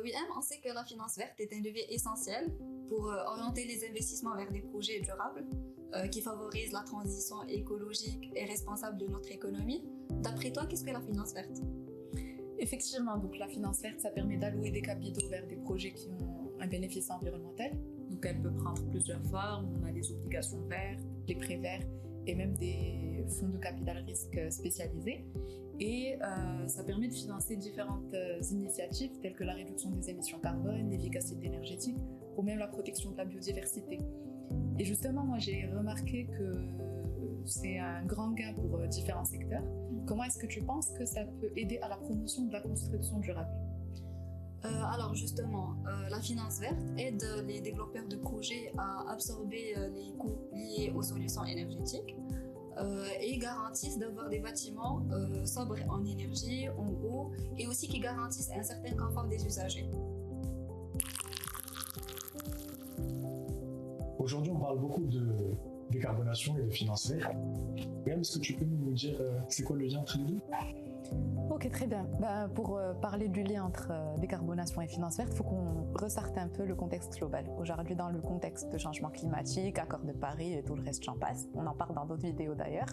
William, on sait que la finance verte est un levier essentiel pour orienter les investissements vers des projets durables qui favorisent la transition écologique et responsable de notre économie. D'après toi, qu'est-ce que la finance verte? Effectivement, donc la finance verte, ça permet d'allouer des capitaux vers des projets qui ont un bénéfice environnemental. Donc elle peut prendre plusieurs formes. On a les obligations vertes, les prêts verts et même des fonds de capital risque spécialisés. Et ça permet de financer différentes initiatives telles que la réduction des émissions carbone, l'efficacité énergétique ou même la protection de la biodiversité. Et justement, moi j'ai remarqué que c'est un grand gain pour différents secteurs. Comment est-ce que tu penses que ça peut aider à la promotion de la construction durable? La finance verte aide les développeurs de projets à absorber les coûts liés aux solutions énergétiques et garantissent d'avoir des bâtiments sobres en énergie, en eau, et aussi qui garantissent un certain confort des usagers. Aujourd'hui, on parle beaucoup de décarbonation et de finance verte. Est-ce que tu peux nous dire c'est quoi le lien entre les deux? Ok, très bien. Pour parler du lien entre décarbonation et finance verte, il faut qu'on ressarte un peu le contexte global. Aujourd'hui, dans le contexte de changement climatique, accord de Paris et tout le reste, j'en passe. On en parle dans d'autres vidéos d'ailleurs.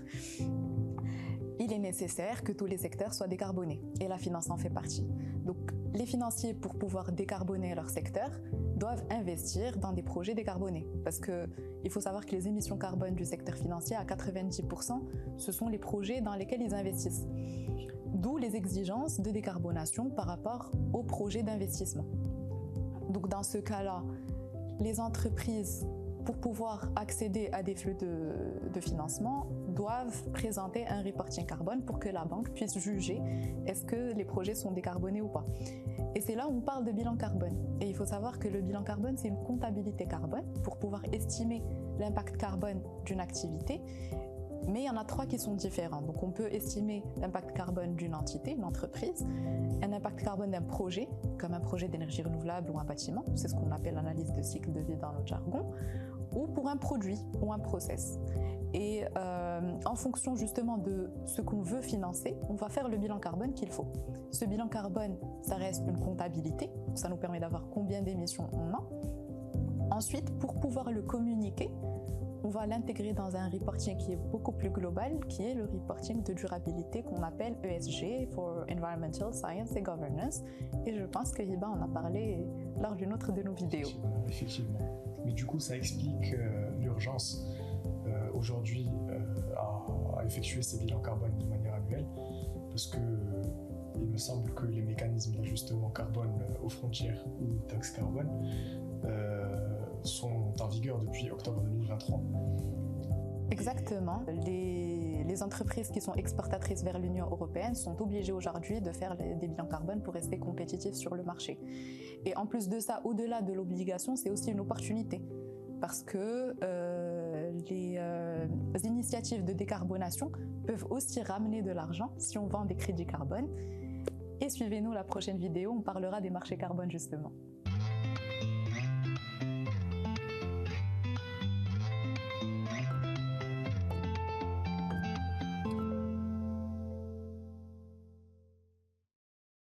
Il est nécessaire que tous les secteurs soient décarbonés et la finance en fait partie. Donc, les financiers, pour pouvoir décarboner leur secteur, doivent investir dans des projets décarbonés. Parce qu'il faut savoir que les émissions carbone du secteur financier, à 90%, ce sont les projets dans lesquels ils investissent. D'où les exigences de décarbonation par rapport aux projets d'investissement. Donc dans ce cas-là, les entreprises, pour pouvoir accéder à des flux de financement, doivent présenter un reporting carbone pour que la banque puisse juger est-ce que les projets sont décarbonés ou pas. Et c'est là où on parle de bilan carbone. Et il faut savoir que le bilan carbone, c'est une comptabilité carbone pour pouvoir estimer l'impact carbone d'une activité. Mais il y en a 3 qui sont différents. Donc on peut estimer l'impact carbone d'une entité, une entreprise, un impact carbone d'un projet, comme un projet d'énergie renouvelable ou un bâtiment, c'est ce qu'on appelle l'analyse de cycle de vie dans notre jargon, ou pour un produit ou un process. Et en fonction justement de ce qu'on veut financer, on va faire le bilan carbone qu'il faut. Ce bilan carbone, ça reste une comptabilité, ça nous permet d'avoir combien d'émissions on a. Ensuite, pour pouvoir le communiquer, on va l'intégrer dans un reporting qui est beaucoup plus global, qui est le reporting de durabilité qu'on appelle ESG, for Environmental Science and Governance. Et je pense que Hiba en a parlé lors d'une autre de nos vidéos. Effectivement. Mais du coup, ça explique l'urgence aujourd'hui à effectuer ces bilans carbone de manière annuelle, parce que il me semble que les mécanismes d'ajustement carbone aux frontières ou taxes carbone sont en vigueur depuis octobre 2023. Exactement. Les entreprises qui sont exportatrices vers l'Union européenne sont obligées aujourd'hui de faire des bilans carbone pour rester compétitifs sur le marché. Et en plus de ça, au-delà de l'obligation, c'est aussi une opportunité. Parce que les initiatives de décarbonation peuvent aussi ramener de l'argent si on vend des crédits carbone. Et suivez-nous la prochaine vidéo, on parlera des marchés carbone justement.